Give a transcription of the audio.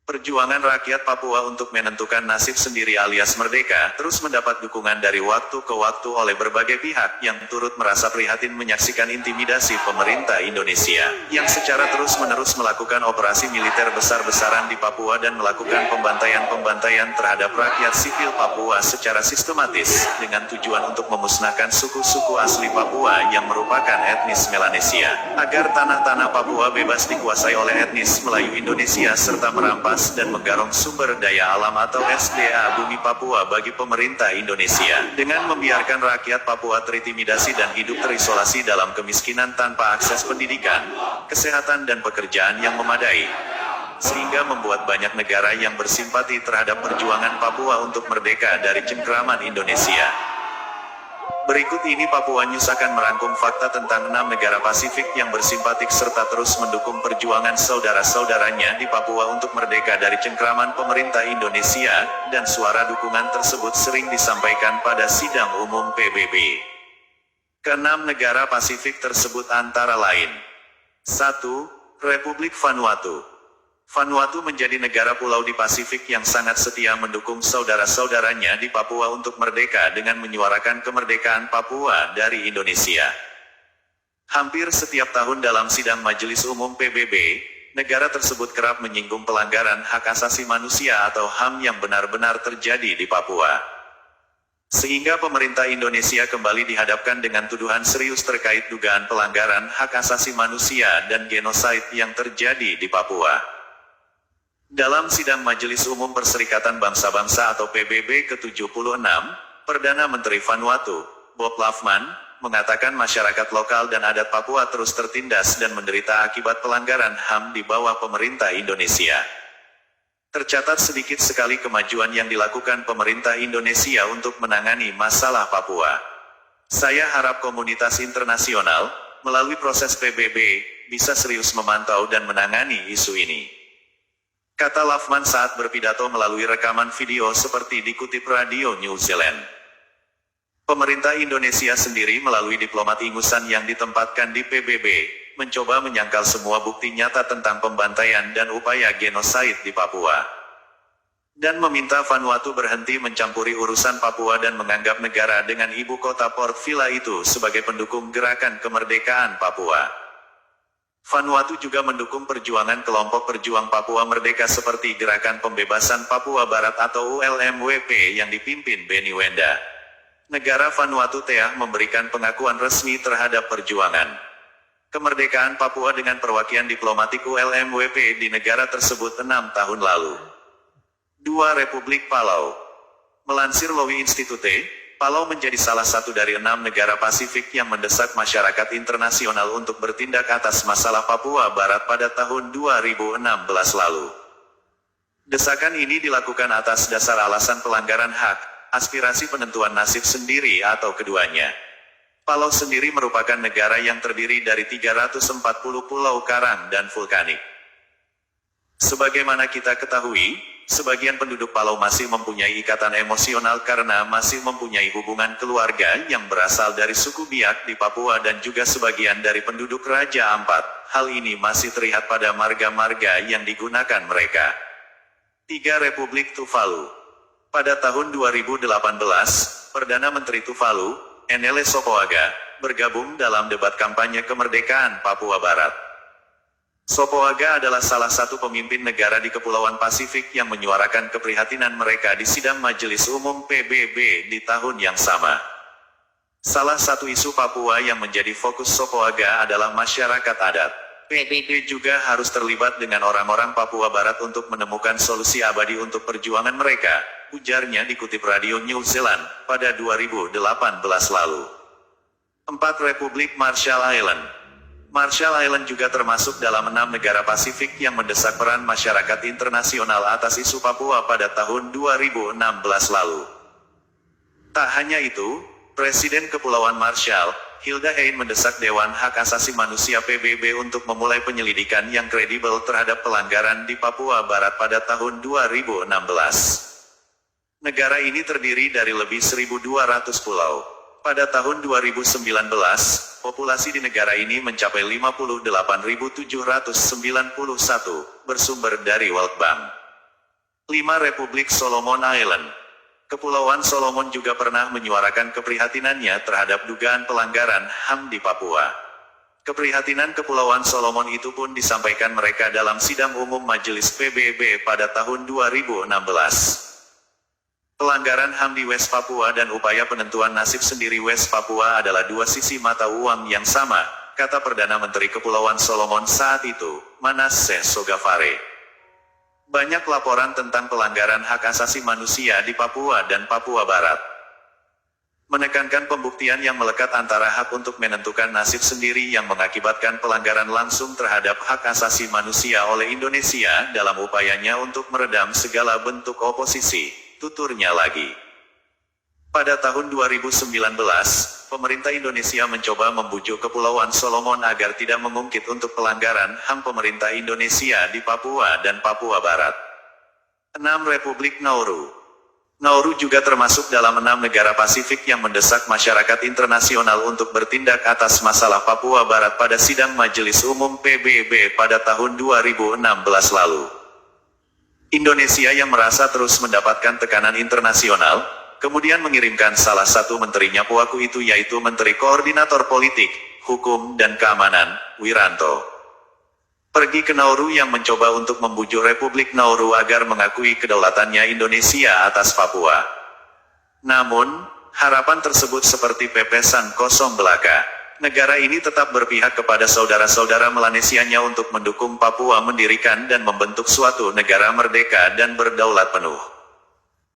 Perjuangan rakyat Papua untuk menentukan nasib sendiri alias merdeka terus mendapat dukungan dari waktu ke waktu oleh berbagai pihak yang turut merasa prihatin menyaksikan intimidasi pemerintah Indonesia yang secara terus-menerus melakukan operasi militer besar-besaran di Papua dan melakukan pembantaian-pembantaian terhadap rakyat sipil Papua secara sistematis dengan tujuan untuk memusnahkan suku-suku asli Papua yang merupakan etnis Melanesia agar tanah-tanah Papua bebas dikuasai oleh etnis Melayu Indonesia serta merampas dan menggarong sumber daya alam atau SDA bumi Papua bagi pemerintah Indonesia dengan membiarkan rakyat Papua terintimidasi dan hidup terisolasi dalam kemiskinan tanpa akses pendidikan, kesehatan dan pekerjaan yang memadai, sehingga membuat banyak negara yang bersimpati terhadap perjuangan Papua untuk merdeka dari cengkraman Indonesia. Berikut ini Papua News akan merangkum fakta tentang 6 negara Pasifik yang bersimpatik serta terus mendukung perjuangan saudara-saudaranya di Papua untuk merdeka dari cengkraman pemerintah Indonesia, dan suara dukungan tersebut sering disampaikan pada sidang umum PBB. Ke-6 negara Pasifik tersebut antara lain: 1. Republik Vanuatu. Vanuatu menjadi negara pulau di Pasifik yang sangat setia mendukung saudara-saudaranya di Papua untuk merdeka dengan menyuarakan kemerdekaan Papua dari Indonesia. Hampir setiap tahun dalam sidang Majelis Umum PBB, negara tersebut kerap menyinggung pelanggaran hak asasi manusia atau HAM yang benar-benar terjadi di Papua. Sehingga pemerintah Indonesia kembali dihadapkan dengan tuduhan serius terkait dugaan pelanggaran hak asasi manusia dan genosida yang terjadi di Papua. Dalam sidang Majelis Umum Perserikatan Bangsa-Bangsa atau PBB ke-76, Perdana Menteri Vanuatu, Bob Lavman, mengatakan masyarakat lokal dan adat Papua terus tertindas dan menderita akibat pelanggaran HAM di bawah pemerintah Indonesia. Tercatat sedikit sekali kemajuan yang dilakukan pemerintah Indonesia untuk menangani masalah Papua. Saya harap komunitas internasional, melalui proses PBB, bisa serius memantau dan menangani isu ini, kata Lavman saat berpidato melalui rekaman video seperti dikutip Radio New Zealand. Pemerintah Indonesia sendiri melalui diplomat ingusan yang ditempatkan di PBB, mencoba menyangkal semua bukti nyata tentang pembantaian dan upaya genosida di Papua. Dan meminta Vanuatu berhenti mencampuri urusan Papua dan menganggap negara dengan ibu kota Port Vila itu sebagai pendukung gerakan kemerdekaan Papua. Vanuatu juga mendukung perjuangan kelompok perjuang Papua Merdeka seperti Gerakan Pembebasan Papua Barat atau ULMWP yang dipimpin Benny Wenda. Negara Vanuatu telah memberikan pengakuan resmi terhadap perjuangan kemerdekaan Papua dengan perwakilan diplomatik ULMWP di negara tersebut 6 tahun lalu. 2. Republik Palau. Melansir Lowy Institute, Palau menjadi salah satu dari 6 negara Pasifik yang mendesak masyarakat internasional untuk bertindak atas masalah Papua Barat pada tahun 2016 lalu. Desakan ini dilakukan atas dasar alasan pelanggaran hak, aspirasi penentuan nasib sendiri atau keduanya. Palau sendiri merupakan negara yang terdiri dari 340 pulau karang dan vulkanik. Sebagaimana kita ketahui, sebagian penduduk Palau masih mempunyai ikatan emosional karena masih mempunyai hubungan keluarga yang berasal dari suku Biak di Papua dan juga sebagian dari penduduk Raja Ampat. Hal ini masih terlihat pada marga-marga yang digunakan mereka. 3. Republik Tuvalu. Pada tahun 2018, Perdana Menteri Tuvalu, Enele Sopoaga, bergabung dalam debat kampanye kemerdekaan Papua Barat. Sopoaga adalah salah satu pemimpin negara di Kepulauan Pasifik yang menyuarakan keprihatinan mereka di sidang Majelis Umum PBB di tahun yang sama. Salah satu isu Papua yang menjadi fokus Sopoaga adalah masyarakat adat. PBB juga harus terlibat dengan orang-orang Papua Barat untuk menemukan solusi abadi untuk perjuangan mereka, ujarnya dikutip Radio New Zealand pada 2018 lalu. 4. Republik Marshall Island. Marshall Island juga termasuk dalam 6 negara Pasifik yang mendesak peran masyarakat internasional atas isu Papua pada tahun 2016 lalu. Tak hanya itu, Presiden Kepulauan Marshall, Hilda Heyn mendesak Dewan Hak Asasi Manusia PBB untuk memulai penyelidikan yang kredibel terhadap pelanggaran di Papua Barat pada tahun 2016. Negara ini terdiri dari lebih 1.200 pulau. Pada tahun 2019, populasi di negara ini mencapai 58.791, bersumber dari World Bank. 5. Republik Solomon Island. Kepulauan Solomon juga pernah menyuarakan keprihatinannya terhadap dugaan pelanggaran HAM di Papua. Keprihatinan Kepulauan Solomon itu pun disampaikan mereka dalam sidang umum Majelis PBB pada tahun 2016. Pelanggaran HAM di West Papua dan upaya penentuan nasib sendiri West Papua adalah dua sisi mata uang yang sama, kata Perdana Menteri Kepulauan Solomon saat itu, Manasseh Sogavare. Banyak laporan tentang pelanggaran hak asasi manusia di Papua dan Papua Barat. Menekankan pembuktian yang melekat antara hak untuk menentukan nasib sendiri yang mengakibatkan pelanggaran langsung terhadap hak asasi manusia oleh Indonesia dalam upayanya untuk meredam segala bentuk oposisi, tuturnya lagi. Pada tahun 2019, pemerintah Indonesia mencoba membujuk Kepulauan Solomon agar tidak mengungkit untuk pelanggaran HAM pemerintah Indonesia di Papua dan Papua Barat. 6. Republik Nauru. Nauru juga termasuk dalam 6 negara Pasifik yang mendesak masyarakat internasional untuk bertindak atas masalah Papua Barat pada sidang Majelis Umum PBB pada tahun 2016 lalu. Indonesia yang merasa terus mendapatkan tekanan internasional, kemudian mengirimkan salah satu menterinya Puaku itu yaitu Menteri Koordinator Politik, Hukum dan Keamanan, Wiranto. Pergi ke Nauru yang mencoba untuk membujuk Republik Nauru agar mengakui kedaulatannya Indonesia atas Papua. Namun, harapan tersebut seperti pepesan kosong belaka. Negara ini tetap berpihak kepada saudara-saudara Melanesianya untuk mendukung Papua mendirikan dan membentuk suatu negara merdeka dan berdaulat penuh.